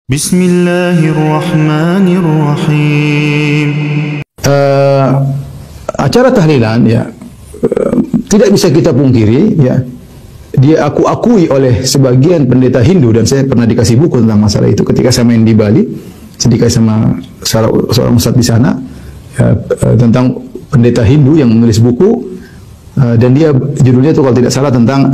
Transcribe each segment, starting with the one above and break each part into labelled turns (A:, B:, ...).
A: Bismillahirrahmanirrahim. Acara tahlilan ya tidak bisa kita pungkiri ya. Dia akui oleh sebagian pendeta Hindu, dan saya pernah dikasih buku tentang masalah itu ketika saya main di Bali. Saya dikasih sama seorang ustadz di sana ya, tentang pendeta Hindu yang menulis buku, dan dia judulnya itu kalau tidak salah tentang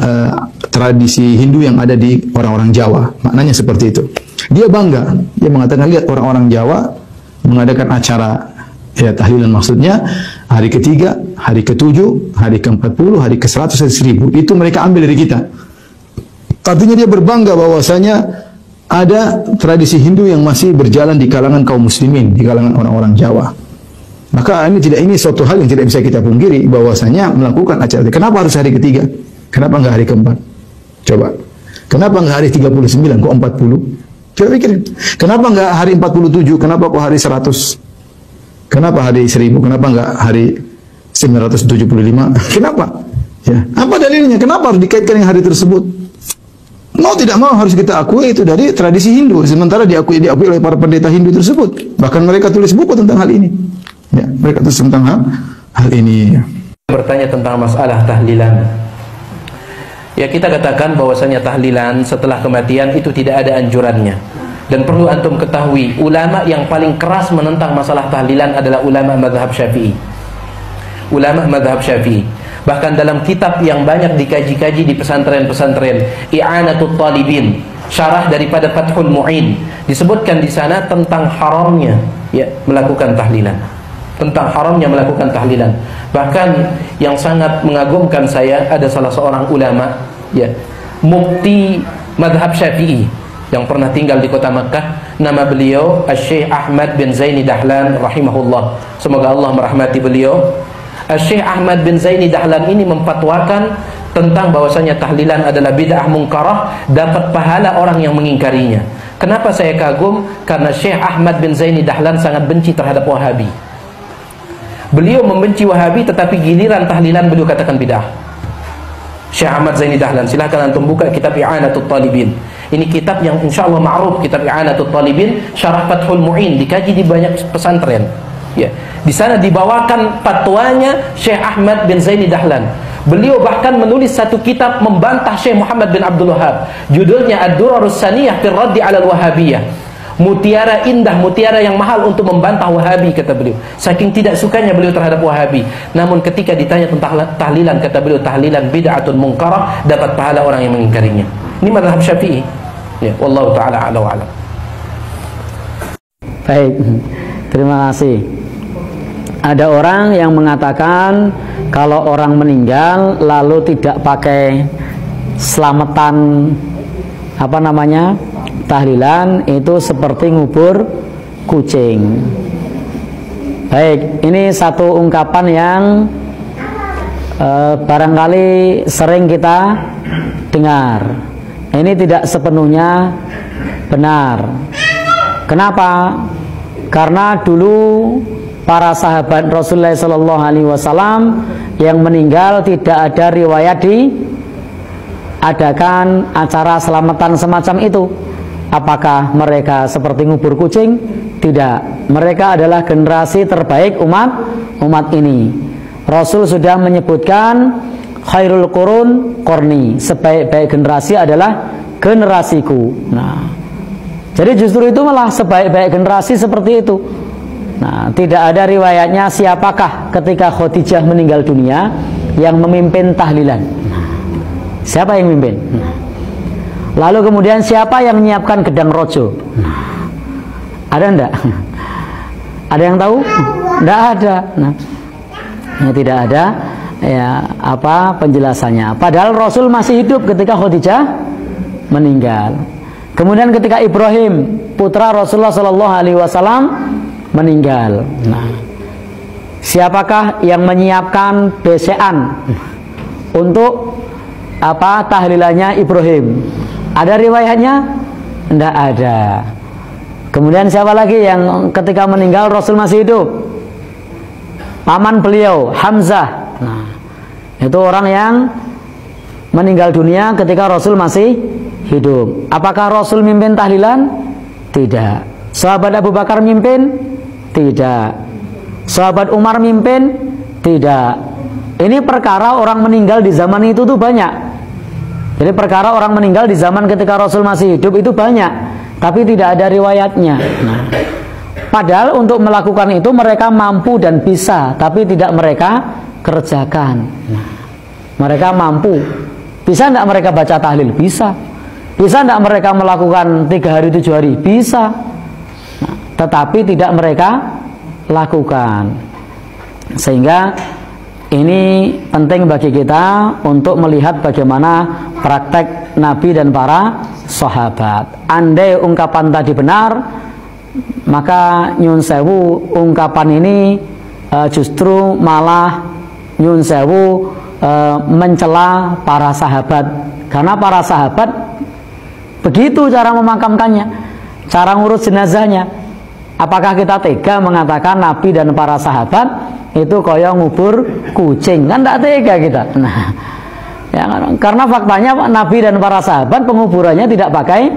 A: tradisi Hindu yang ada di orang-orang Jawa. Maknanya seperti itu. Dia bangga, dia mengatakan lihat orang-orang Jawa mengadakan acara ya tahlilan, maksudnya hari ketiga, hari ke-7, hari ke-40, hari ke-100, hari 1000, itu mereka ambil dari kita. Artinya dia berbangga bahwasanya ada tradisi Hindu yang masih berjalan di kalangan kaum muslimin, di kalangan orang-orang Jawa. Maka ini suatu hal yang tidak bisa kita pungkiri bahwasanya melakukan acara. Kenapa harus hari ketiga? Kenapa enggak hari ke-4? Coba. Kenapa enggak hari 39 kok 40? Coba pikirin. Kenapa enggak hari 47? Kenapa kok hari 100? Kenapa hari 1000? Kenapa enggak hari 975? Kenapa? Ya. Apa dalilnya? Kenapa harus dikaitkan dengan hari tersebut? Mau tidak mau harus kita akui itu dari tradisi Hindu. Sementara diakui oleh para pendeta Hindu tersebut. Bahkan mereka tulis buku tentang hal ini. Ya, mereka tulis tentang hal ini.
B: Bertanya tentang masalah tahlilan. Ya, kita katakan bahwasanya tahlilan setelah kematian itu tidak ada anjurannya. Dan perlu antum ketahui, ulama yang paling keras menentang masalah tahlilan adalah ulama mazhab Syafi'i. Ulama mazhab Syafi'i. Bahkan dalam kitab yang banyak dikaji-kaji di pesantren-pesantren, I'anatul Talibin, syarah daripada Fathul Mu'in, disebutkan di sana tentang haramnya ya melakukan tahlilan. Tentang haramnya melakukan tahlilan. Bahkan yang sangat mengagumkan saya, ada salah seorang ulama ya, mufti mazhab Syafi'i yang pernah tinggal di kota Makkah. Nama beliau Syekh Ahmad bin Zaini Dahlan rahimahullah. Semoga Allah merahmati beliau. Syekh Ahmad bin Zaini Dahlan ini memfatwakan tentang bahwasanya tahlilan adalah bid'ah mungkarah, dapat pahala orang yang mengingkarinya. Kenapa saya kagum? Karena Syekh Ahmad bin Zaini Dahlan sangat benci terhadap Wahabi. Beliau membenci Wahabi, tetapi giliran tahlilan beliau katakan bid'ah. Syekh Ahmad Zaini Dahlan, silahkan antum buka kitab I'anatul Talibin. Ini kitab yang insya Allah ma'ruf, kitab I'anatul Talibin, syarah Fathul Mu'in, dikaji di banyak pesantren. Ya, di sana dibawakan fatwanya Syekh Ahmad bin Zaini Dahlan. Beliau bahkan menulis satu kitab membantah Syekh Muhammad bin Abdul Wahab. Judulnya Ad-Durarus Saniyah fi Raddi 'alal Wahabiyah. Mutiara indah, mutiara yang mahal untuk membantah Wahabi, kata beliau. Saking tidak sukanya beliau terhadap Wahabi. Namun ketika ditanya tentang tahlilan, kata beliau tahlilan bid'atun munkarah, dapat pahala orang yang mengingkarinya. Ini mazhab Syafi'i. Ya, wallahu taala a'la wa a'lam.
C: Baik. Terima kasih. Ada orang yang mengatakan kalau orang meninggal lalu tidak pakai selamatan tahlilan itu seperti ngubur kucing. Baik, ini satu ungkapan yang barangkali sering kita dengar. Ini tidak sepenuhnya benar. Kenapa? Karena dulu para sahabat Rasulullah SAW yang meninggal tidak ada riwayat diadakan acara selamatan semacam itu. Apakah mereka seperti ngubur kucing? Tidak. Mereka adalah generasi terbaik umat ini. Rasul sudah menyebutkan khairul qurun qarni, sebaik-baik generasi adalah generasiku. Nah, jadi justru itu malah sebaik-baik generasi seperti itu. Nah, tidak ada riwayatnya siapakah ketika Khadijah meninggal dunia yang memimpin tahlilan. Siapa yang memimpin? Lalu kemudian siapa yang menyiapkan gedang rojo? Ada enggak? Ada yang tahu? Enggak ada. Nah, ya, tidak ada ya apa penjelasannya. Padahal Rasul masih hidup ketika Khadijah meninggal. Kemudian ketika Ibrahim putra Rasulullah SAW meninggal. Nah, siapakah yang menyiapkan besean untuk tahlilannya Ibrahim? Ada riwayatnya? Tidak ada. Kemudian siapa lagi yang ketika meninggal Rasul masih hidup? Paman beliau Hamzah. Nah, itu orang yang meninggal dunia ketika Rasul masih hidup. Apakah Rasul mimpin tahlilan? Tidak. Sahabat Abu Bakar mimpin? Tidak. Sahabat Umar mimpin? Tidak. Ini perkara orang meninggal di zaman itu tuh banyak. Jadi perkara orang meninggal di zaman ketika Rasul masih hidup itu banyak, tapi tidak ada riwayatnya. Nah, padahal untuk melakukan itu mereka mampu dan bisa, tapi tidak mereka kerjakan. Nah, mereka mampu. Bisa tidak mereka baca tahlil? Bisa. Bisa tidak mereka melakukan 3 hari 7 hari? Bisa. Nah, tetapi tidak mereka lakukan. Sehingga ini penting bagi kita untuk melihat bagaimana praktek Nabi dan para sahabat. Andai ungkapan tadi benar, maka nyun sewu ungkapan ini justru malah nyun sewu mencela para sahabat, karena para sahabat begitu cara memakamkannya, cara ngurus jenazahnya. Apakah kita tega mengatakan Nabi dan para sahabat itu kaya ngubur kucing? Kan tidak tega kita. Nah, ya, karena faktanya Nabi dan para sahabat penguburannya tidak pakai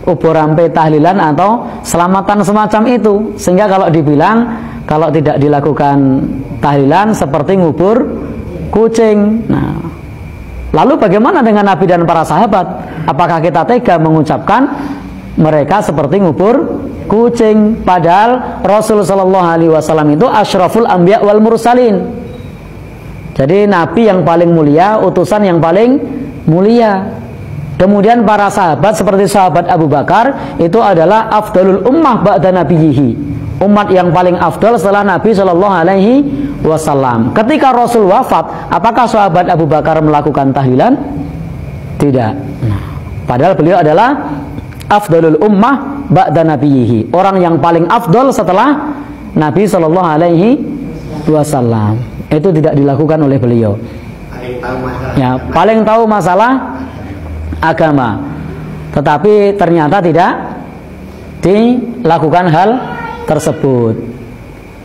C: uburampe tahlilan atau selamatan semacam itu. Sehingga kalau dibilang kalau tidak dilakukan tahlilan seperti ngubur kucing. Nah, lalu bagaimana dengan Nabi dan para sahabat? Apakah kita tega mengucapkan mereka seperti ngubur kucing? Padahal Rasul sallallahu alaihi wasallam itu asyraful anbiya wal mursalin. Jadi nabi yang paling mulia, utusan yang paling mulia. Kemudian para sahabat seperti sahabat Abu Bakar itu adalah afdalul ummah ba'da nabiyhi. Umat yang paling afdal setelah Nabi sallallahu alaihi wasallam. Ketika Rasul wafat, apakah sahabat Abu Bakar melakukan tahlilan? Tidak. Padahal beliau adalah afdalul ummah ba'da nabiyhi, orang yang paling afdal setelah Nabi sallallahu alaihi wasallam. Itu tidak dilakukan oleh beliau. Ya, paling tahu masalah agama, tetapi ternyata tidak dilakukan hal tersebut.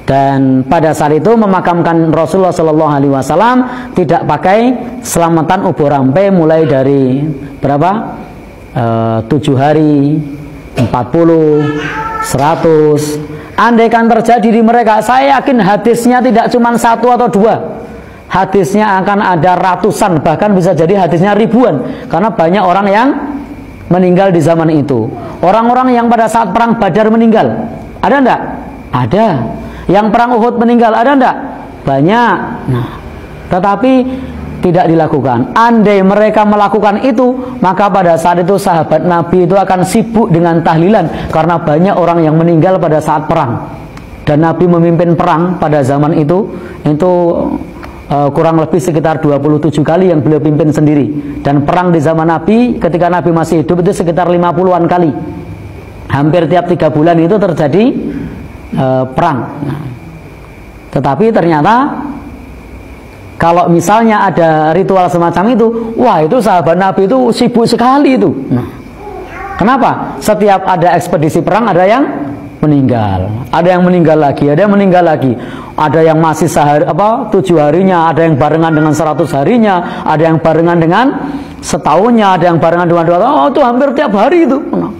C: Dan pada saat itu memakamkan Rasulullah sallallahu alaihi wasallam tidak pakai selamatan uburampe mulai dari berapa? 7 hari, 40, 100. Andaikan terjadi di mereka, saya yakin hadisnya tidak cuma 1 atau 2. Hadisnya akan ada ratusan, bahkan bisa jadi hadisnya ribuan. Karena banyak orang yang meninggal di zaman itu. Orang-orang yang pada saat perang Badar meninggal, ada enggak? Ada. Yang perang Uhud meninggal, ada enggak? Banyak. Nah, tetapi tidak dilakukan. Andai mereka melakukan itu, maka pada saat itu sahabat Nabi itu akan sibuk dengan tahlilan, karena banyak orang yang meninggal pada saat perang. Dan Nabi memimpin perang pada zaman itu kurang lebih sekitar 27 kali yang beliau pimpin sendiri. Dan perang di zaman Nabi ketika Nabi masih hidup itu sekitar 50-an kali. Hampir tiap 3 bulan itu terjadi perang. Nah, tetapi ternyata kalau misalnya ada ritual semacam itu, wah itu sahabat Nabi itu sibuk sekali itu. Nah, kenapa? Setiap ada ekspedisi perang ada yang meninggal, ada yang meninggal lagi, ada yang meninggal lagi, ada yang masih 7 harinya, ada yang barengan dengan 100 harinya, ada yang barengan dengan setahunnya, ada yang barengan dengan 2 tahun. Oh, itu hampir tiap hari itu. Nah,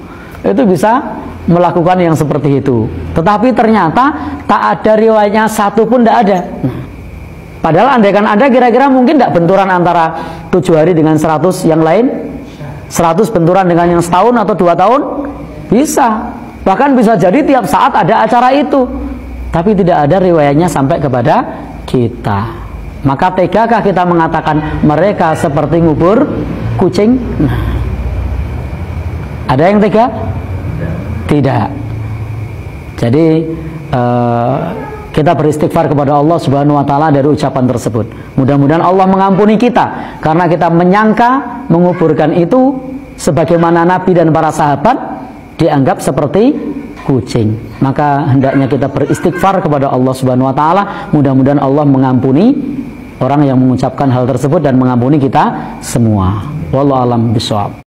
C: itu bisa melakukan yang seperti itu. Tetapi ternyata tak ada riwayatnya satu pun tidak ada. Nah, padahal andaikan ada, kira-kira mungkin tidak benturan antara 7 hari dengan 100 yang lain? 100 benturan dengan yang setahun atau 2 tahun? Bisa. Bahkan bisa jadi tiap saat ada acara itu. Tapi tidak ada riwayatnya sampai kepada kita. Maka tegakah kita mengatakan mereka seperti ngubur kucing? Nah, ada yang tega? Tidak. Jadi kita beristighfar kepada Allah Subhanahu wa taala dari ucapan tersebut. Mudah-mudahan Allah mengampuni kita karena kita menyangka menguburkan itu sebagaimana Nabi dan para sahabat dianggap seperti kucing. Maka hendaknya kita beristighfar kepada Allah Subhanahu wa taala. Mudah-mudahan Allah mengampuni orang yang mengucapkan hal tersebut dan mengampuni kita semua. Wallahu a'lam bishawab.